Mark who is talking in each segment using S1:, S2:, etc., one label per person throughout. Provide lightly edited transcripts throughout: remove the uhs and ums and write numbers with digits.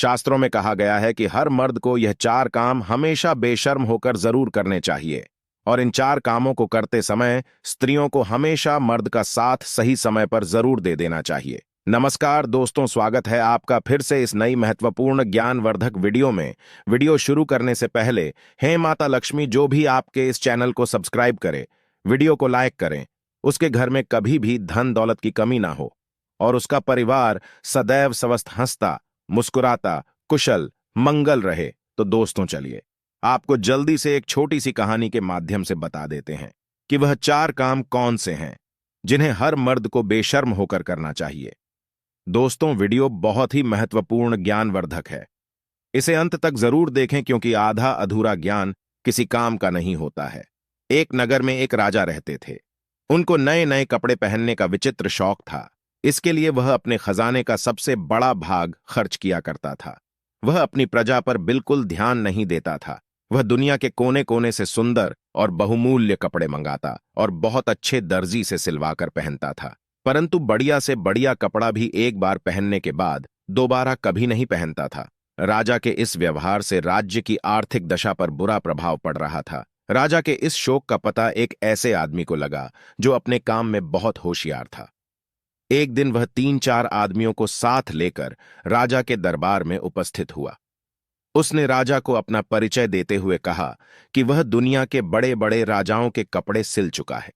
S1: शास्त्रों में कहा गया है कि हर मर्द को यह चार काम हमेशा बेशर्म होकर जरूर करने चाहिए, और इन चार कामों को करते समय स्त्रियों को हमेशा मर्द का साथ सही समय पर जरूर दे देना चाहिए। नमस्कार दोस्तों, स्वागत है आपका फिर से इस नई महत्वपूर्ण ज्ञानवर्धक वीडियो में। वीडियो शुरू करने से पहले हे माता लक्ष्मी जो भी आपके इस चैनल को सब्सक्राइब करे, वीडियो को लाइक करें, उसके घर में कभी भी धन दौलत की कमी ना हो और उसका परिवार सदैव स्वस्थ हंसता मुस्कुराता कुशल मंगल रहे। तो दोस्तों चलिए आपको जल्दी से एक छोटी सी कहानी के माध्यम से बता देते हैं कि वह चार काम कौन से हैं जिन्हें हर मर्द को बेशर्म होकर करना चाहिए। दोस्तों वीडियो बहुत ही महत्वपूर्ण ज्ञानवर्धक है, इसे अंत तक जरूर देखें क्योंकि आधा अधूरा ज्ञान किसी काम का नहीं होता है। एक नगर में एक राजा रहते थे। उनको नए नए कपड़े पहनने का विचित्र शौक था। इसके लिए वह अपने खजाने का सबसे बड़ा भाग खर्च किया करता था। वह अपनी प्रजा पर बिल्कुल ध्यान नहीं देता था। वह दुनिया के कोने कोने से सुंदर और बहुमूल्य कपड़े मंगाता और बहुत अच्छे दर्जी से सिलवाकर पहनता था, परंतु बढ़िया से बढ़िया कपड़ा भी एक बार पहनने के बाद दोबारा कभी नहीं पहनता था। राजा के इस व्यवहार से राज्य की आर्थिक दशा पर बुरा प्रभाव पड़ रहा था। राजा के इस शौक का पता एक ऐसे आदमी को लगा जो अपने काम में बहुत होशियार था। एक दिन वह 3-4 आदमियों को साथ लेकर राजा के दरबार में उपस्थित हुआ। उसने राजा को अपना परिचय देते हुए कहा कि वह दुनिया के बड़े बड़े राजाओं के कपड़े सिल चुका है।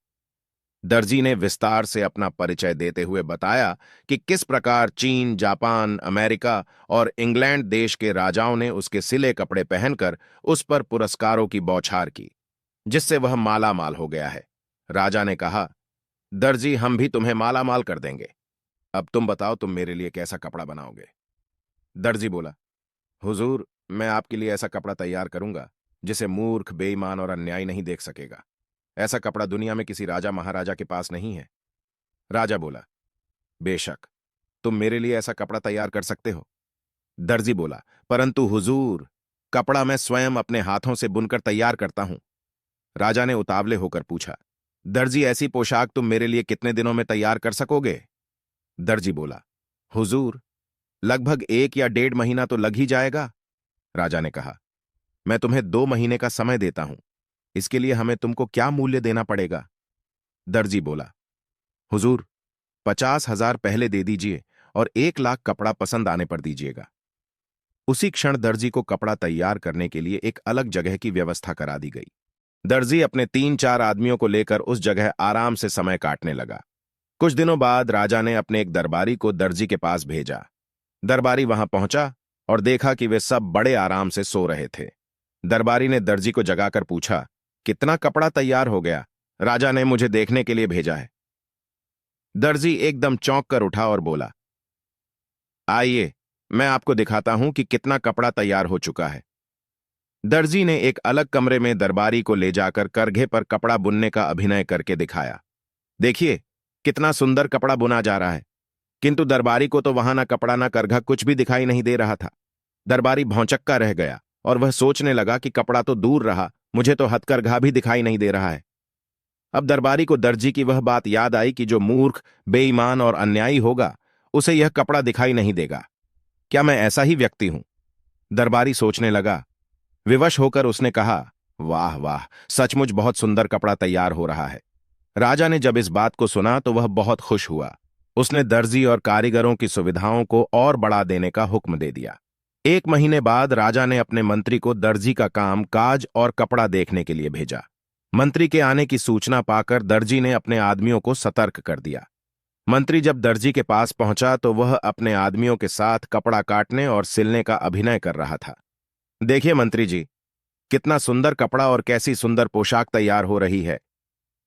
S1: दर्जी ने विस्तार से अपना परिचय देते हुए बताया कि किस प्रकार चीन, जापान, अमेरिका और इंग्लैंड देश के राजाओं ने उसके सिले कपड़े पहनकर उस पर पुरस्कारों की बौछार की, जिससे वह माला माल हो गया है। राजा ने कहा, दर्जी हम भी तुम्हें माला माल कर देंगे। अब तुम बताओ तुम मेरे लिए कैसा कपड़ा बनाओगे। दर्जी बोला, हुजूर मैं आपके लिए ऐसा कपड़ा तैयार करूंगा जिसे मूर्ख, बेईमान और अन्यायी नहीं देख सकेगा। ऐसा कपड़ा दुनिया में किसी राजा महाराजा के पास नहीं है। राजा बोला, बेशक तुम मेरे लिए ऐसा कपड़ा तैयार कर सकते हो। दर्जी बोला, परंतु हुजूर कपड़ा मैं स्वयं अपने हाथों से बुनकर तैयार करता हूं। राजा ने उतावले होकर पूछा, दर्जी ऐसी पोशाक तुम मेरे लिए कितने दिनों में तैयार कर सकोगे। दर्जी बोला, हुजूर लगभग 1 या 1.5 महीना तो लग ही जाएगा। राजा ने कहा, मैं तुम्हें 2 महीने का समय देता हूं, इसके लिए हमें तुमको क्या मूल्य देना पड़ेगा। दर्जी बोला, हुजूर 50,000 पहले दे दीजिए और 1 लाख कपड़ा पसंद आने पर दीजिएगा। उसी क्षण दर्जी को कपड़ा तैयार करने के लिए एक अलग जगह की व्यवस्था करा दी गई। दर्जी अपने 3-4 आदमियों को लेकर उस जगह आराम से समय काटने लगा। कुछ दिनों बाद राजा ने अपने एक दरबारी को दर्जी के पास भेजा। दरबारी वहां पहुंचा और देखा कि वे सब बड़े आराम से सो रहे थे। दरबारी ने दर्जी को जगाकर पूछा, कितना कपड़ा तैयार हो गया? राजा ने मुझे देखने के लिए भेजा है। दर्जी एकदम चौंक कर उठा और बोला, आइए मैं आपको दिखाता हूं कि कितना कपड़ा तैयार हो चुका है। दर्जी ने एक अलग कमरे में दरबारी को ले जाकर करघे पर कपड़ा बुनने का अभिनय करके दिखाया। देखिए कितना सुंदर कपड़ा बुना जा रहा है। किंतु दरबारी को तो वहां ना कपड़ा ना करघा कुछ भी दिखाई नहीं दे रहा था। दरबारी भौंचक्का रह गया और वह सोचने लगा कि कपड़ा तो दूर रहा, मुझे तो हथकरघा भी दिखाई नहीं दे रहा है। अब दरबारी को दर्जी की वह बात याद आई कि जो मूर्ख, बेईमान और अन्यायी होगा उसे यह कपड़ा दिखाई नहीं देगा। क्या मैं ऐसा ही व्यक्ति हूं? दरबारी सोचने लगा। विवश होकर उसने कहा, वाह वाह, सचमुच बहुत सुंदर कपड़ा तैयार हो रहा है। राजा ने जब इस बात को सुना तो वह बहुत खुश हुआ। उसने दर्जी और कारीगरों की सुविधाओं को और बढ़ा देने का हुक्म दे दिया। 1 महीने बाद राजा ने अपने मंत्री को दर्जी का काम काज और कपड़ा देखने के लिए भेजा। मंत्री के आने की सूचना पाकर दर्जी ने अपने आदमियों को सतर्क कर दिया। मंत्री जब दर्जी के पास पहुंचा तो वह अपने आदमियों के साथ कपड़ा काटने और सिलने का अभिनय कर रहा था। देखिए मंत्री जी, कितना सुंदर कपड़ा और कैसी सुंदर पोशाक तैयार हो रही है।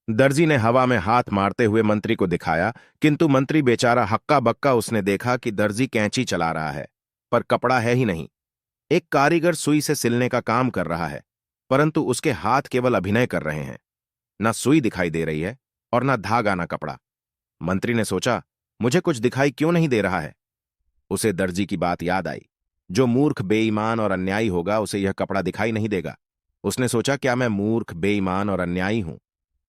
S1: दर्जी ने हवा में हाथ मारते हुए मंत्री को दिखाया, किंतु मंत्री बेचारा हक्का बक्का उसने देखा कि दर्जी कैंची चला रहा है पर कपड़ा है ही नहीं। एक कारीगर सुई से सिलने का काम कर रहा है, परंतु उसके हाथ केवल अभिनय कर रहे हैं। ना सुई दिखाई दे रही है और ना धागा ना कपड़ा। मंत्री ने सोचा, मुझे कुछ दिखाई क्यों नहीं दे रहा है। उसे दर्जी की बात याद आई, जो मूर्ख, बेईमान और अन्यायी होगा उसे यह कपड़ा दिखाई नहीं देगा। उसने सोचा, क्या मैं मूर्ख, बेईमान और अन्यायी हूं?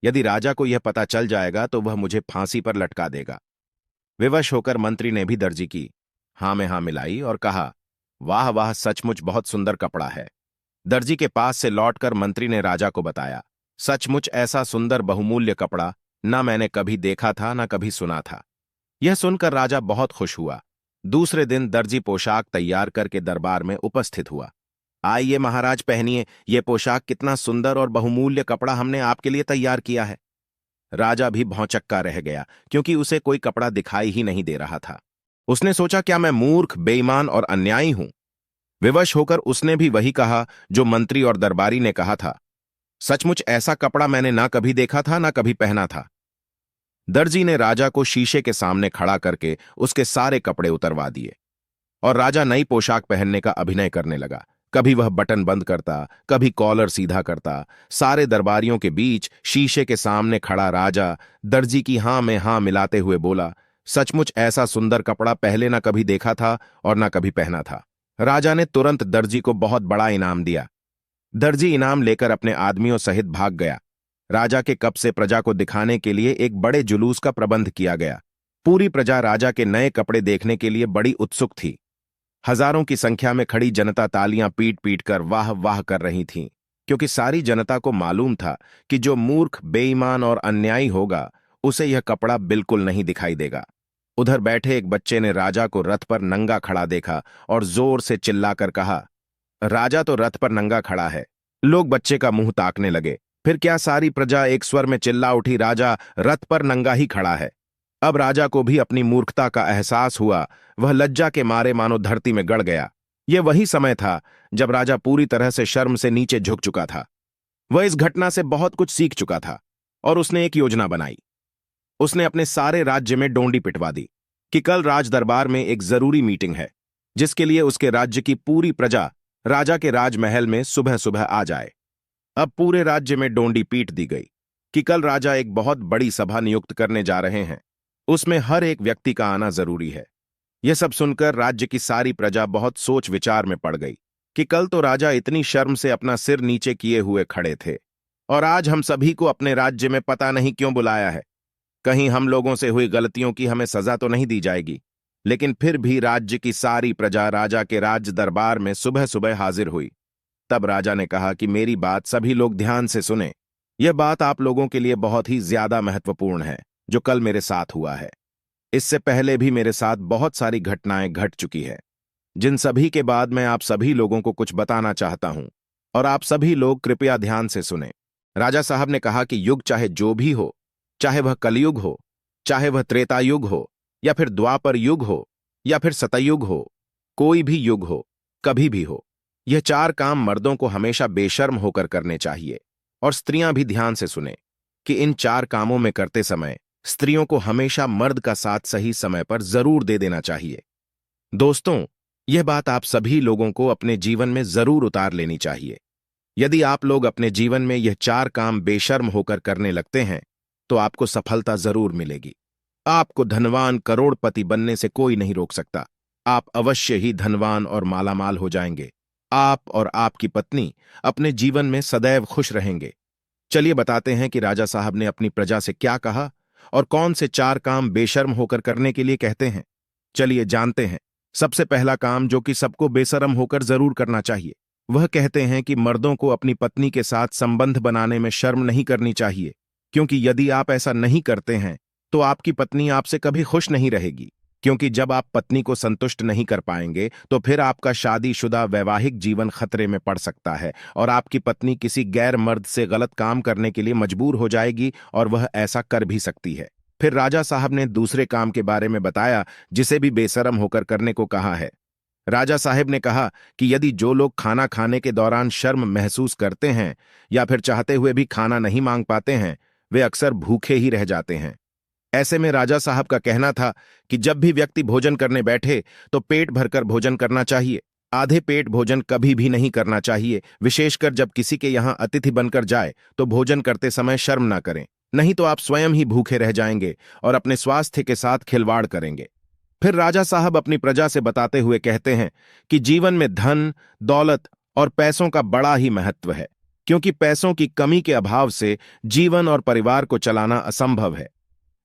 S1: यदि राजा को यह पता चल जाएगा तो वह मुझे फांसी पर लटका देगा। विवश होकर मंत्री ने भी दर्जी की हां में हां मिलाई और कहा, वाह वाह, सचमुच बहुत सुंदर कपड़ा है। दर्जी के पास से लौटकर मंत्री ने राजा को बताया, सचमुच ऐसा सुंदर बहुमूल्य कपड़ा ना मैंने कभी देखा था ना कभी सुना था। यह सुनकर राजा बहुत खुश हुआ। दूसरे दिन दर्जी पोशाक तैयार करके दरबार में उपस्थित हुआ। आइए महाराज, पहनिए, ये पोशाक कितना सुंदर और बहुमूल्य कपड़ा हमने आपके लिए तैयार किया है। राजा भी भौंचक्का रह गया, क्योंकि उसे कोई कपड़ा दिखाई ही नहीं दे रहा था। उसने सोचा, क्या मैं मूर्ख, बेईमान और अन्यायी हूं? विवश होकर उसने भी वही कहा जो मंत्री और दरबारी ने कहा था, सचमुच ऐसा कपड़ा मैंने ना कभी देखा था ना कभी पहना था। दर्जी ने राजा को शीशे के सामने खड़ा करके उसके सारे कपड़े उतरवा दिए और राजा नई पोशाक पहनने का अभिनय करने लगा। कभी वह बटन बंद करता, कभी कॉलर सीधा करता। सारे दरबारियों के बीच शीशे के सामने खड़ा राजा दर्जी की हां में हां मिलाते हुए बोला, सचमुच ऐसा सुंदर कपड़ा पहले ना कभी देखा था और ना कभी पहना था। राजा ने तुरंत दर्जी को बहुत बड़ा इनाम दिया। दर्जी इनाम लेकर अपने आदमियों सहित भाग गया। राजा के कप से प्रजा को दिखाने के लिए एक बड़े जुलूस का प्रबंध किया गया। पूरी प्रजा राजा के नए कपड़े देखने के लिए बड़ी उत्सुक थी। हजारों की संख्या में खड़ी जनता तालियां पीट पीट कर वाह वाह कर रही थी, क्योंकि सारी जनता को मालूम था कि जो मूर्ख, बेईमान और अन्यायी होगा उसे यह कपड़ा बिल्कुल नहीं दिखाई देगा। उधर बैठे एक बच्चे ने राजा को रथ पर नंगा खड़ा देखा और जोर से चिल्लाकर कहा, राजा तो रथ पर नंगा खड़ा है। लोग बच्चे का मुंह ताकने लगे। फिर क्या सारी प्रजा एक स्वर में चिल्ला उठी, राजा रथ पर नंगा ही खड़ा है। अब राजा को भी अपनी मूर्खता का एहसास हुआ। वह लज्जा के मारे मानो धरती में गड़ गया। यह वही समय था जब राजा पूरी तरह से शर्म से नीचे झुक चुका था। वह इस घटना से बहुत कुछ सीख चुका था और उसने एक योजना बनाई। उसने अपने सारे राज्य में डोंडी पिटवा दी कि कल राज दरबार में एक जरूरी मीटिंग है, जिसके लिए उसके राज्य की पूरी प्रजा राजा के राजमहल में सुबह सुबह आ जाए। अब पूरे राज्य में डोंडी पीट दी गई कि कल राजा एक बहुत बड़ी सभा नियुक्त करने जा रहे हैं। उसमें हर एक व्यक्ति का आना जरूरी है। यह सब सुनकर राज्य की सारी प्रजा बहुत सोच विचार में पड़ गई कि कल तो राजा इतनी शर्म से अपना सिर नीचे किए हुए खड़े थे, और आज हम सभी को अपने राज्य में पता नहीं क्यों बुलाया है। कहीं हम लोगों से हुई गलतियों की हमें सजा तो नहीं दी जाएगी। लेकिन फिर भी राज्य की सारी प्रजा राजा के राज दरबार में सुबह सुबह हाजिर हुई। तब राजा ने कहा कि मेरी बात सभी लोग ध्यान से सुने। यह बात आप लोगों के लिए बहुत ही ज्यादा महत्वपूर्ण है, जो कल मेरे साथ हुआ है। इससे पहले भी मेरे साथ बहुत सारी घटनाएं घट चुकी है, जिन सभी के बाद मैं आप सभी लोगों को कुछ बताना चाहता हूं, और आप सभी लोग कृपया ध्यान से सुने। राजा साहब ने कहा कि युग चाहे जो भी हो, चाहे वह कलयुग हो, चाहे वह त्रेता युग हो, या फिर द्वापर युग हो, या फिर सतयुग हो, कोई भी युग हो, कभी भी हो, यह चार काम मर्दों को हमेशा बेशर्म होकर करने चाहिए। और स्त्रियां भी ध्यान से सुने कि इन चार कामों में करते समय स्त्रियों को हमेशा मर्द का साथ सही समय पर जरूर दे देना चाहिए। दोस्तों, यह बात आप सभी लोगों को अपने जीवन में जरूर उतार लेनी चाहिए। यदि आप लोग अपने जीवन में यह चार काम बेशर्म होकर करने लगते हैं तो आपको सफलता जरूर मिलेगी। आपको धनवान, करोड़पति बनने से कोई नहीं रोक सकता। आप अवश्य ही धनवान और मालामाल हो जाएंगे। आप और आपकी पत्नी अपने जीवन में सदैव खुश रहेंगे। चलिए बताते हैं कि राजा साहब ने अपनी प्रजा से क्या कहा और कौन से चार काम बेशर्म होकर करने के लिए कहते हैं। चलिए जानते हैं। सबसे पहला काम, जो कि सबको बेशर्म होकर जरूर करना चाहिए, वह कहते हैं कि मर्दों को अपनी पत्नी के साथ संबंध बनाने में शर्म नहीं करनी चाहिए, क्योंकि यदि आप ऐसा नहीं करते हैं तो आपकी पत्नी आपसे कभी खुश नहीं रहेगी। क्योंकि जब आप पत्नी को संतुष्ट नहीं कर पाएंगे तो फिर आपका शादीशुदा वैवाहिक जीवन खतरे में पड़ सकता है और आपकी पत्नी किसी गैर मर्द से गलत काम करने के लिए मजबूर हो जाएगी, और वह ऐसा कर भी सकती है। फिर राजा साहब ने दूसरे काम के बारे में बताया जिसे भी बेशर्म होकर करने को कहा है। राजा साहब ने कहा कि यदि जो लोग खाना खाने के दौरान शर्म महसूस करते हैं या फिर चाहते हुए भी खाना नहीं मांग पाते हैं, वे अक्सर भूखे ही रह जाते हैं। ऐसे में राजा साहब का कहना था कि जब भी व्यक्ति भोजन करने बैठे तो पेट भरकर भोजन करना चाहिए। आधे पेट भोजन कभी भी नहीं करना चाहिए। विशेषकर जब किसी के यहां अतिथि बनकर जाए तो भोजन करते समय शर्म ना करें, नहीं तो आप स्वयं ही भूखे रह जाएंगे और अपने स्वास्थ्य के साथ खिलवाड़ करेंगे। फिर राजा साहब अपनी प्रजा से बताते हुए कहते हैं कि जीवन में धन, दौलत और पैसों का बड़ा ही महत्व है, क्योंकि पैसों की कमी के अभाव से जीवन और परिवार को चलाना असंभव है।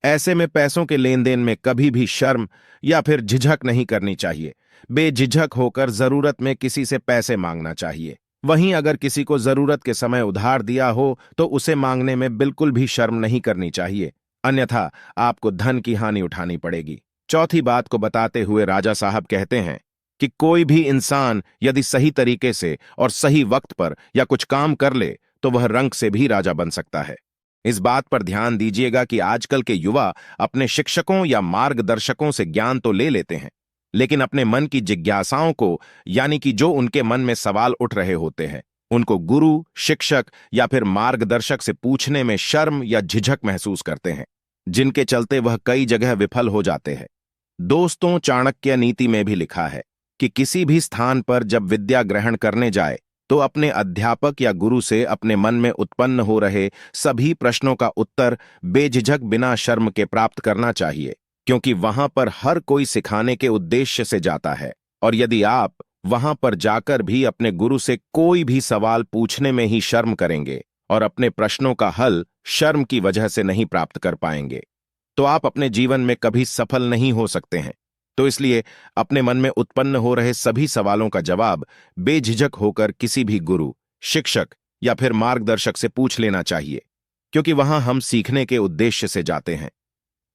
S1: ऐसे में पैसों के लेन देन में कभी भी शर्म या फिर झिझक नहीं करनी चाहिए। बेझिझक होकर जरूरत में किसी से पैसे मांगना चाहिए। वहीं अगर किसी को जरूरत के समय उधार दिया हो तो उसे मांगने में बिल्कुल भी शर्म नहीं करनी चाहिए, अन्यथा आपको धन की हानि उठानी पड़ेगी। चौथी बात को बताते हुए राजा साहब कहते हैं कि कोई भी इंसान यदि सही तरीके से और सही वक्त पर या कुछ काम कर ले तो वह रंक से भी राजा बन सकता है। इस बात पर ध्यान दीजिएगा कि आजकल के युवा अपने शिक्षकों या मार्गदर्शकों से ज्ञान तो ले लेते हैं, लेकिन अपने मन की जिज्ञासाओं को, यानी कि जो उनके मन में सवाल उठ रहे होते हैं, उनको गुरु, शिक्षक या फिर मार्गदर्शक से पूछने में शर्म या झिझक महसूस करते हैं, जिनके चलते वह कई जगह विफल हो जाते हैं। दोस्तों, चाणक्य नीति में भी लिखा है कि किसी भी स्थान पर जब विद्या ग्रहण करने जाए तो अपने अध्यापक या गुरु से अपने मन में उत्पन्न हो रहे सभी प्रश्नों का उत्तर बेझिझक बिना शर्म के प्राप्त करना चाहिए, क्योंकि वहां पर हर कोई सिखाने के उद्देश्य से जाता है। और यदि आप वहां पर जाकर भी अपने गुरु से कोई भी सवाल पूछने में ही शर्म करेंगे और अपने प्रश्नों का हल शर्म की वजह से नहीं प्राप्त कर पाएंगे, तो आप अपने जीवन में कभी सफल नहीं हो सकते हैं। तो इसलिए अपने मन में उत्पन्न हो रहे सभी सवालों का जवाब बेझिझक होकर किसी भी गुरु, शिक्षक या फिर मार्गदर्शक से पूछ लेना चाहिए, क्योंकि वहां हम सीखने के उद्देश्य से जाते हैं।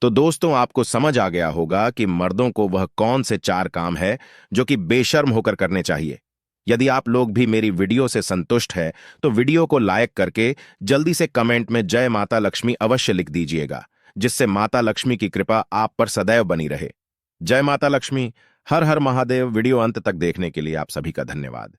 S1: तो दोस्तों, आपको समझ आ गया होगा कि मर्दों को वह कौन से 4 काम है जो कि बेशर्म होकर करने चाहिए। यदि आप लोग भी मेरी वीडियो से संतुष्ट है तो वीडियो को लाइक करके जल्दी से कमेंट में जय माता लक्ष्मी अवश्य लिख दीजिएगा, जिससे माता लक्ष्मी की कृपा आप पर सदैव बनी रहे। जय माता लक्ष्मी। हर हर महादेव। वीडियो अंत तक देखने के लिए आप सभी का धन्यवाद।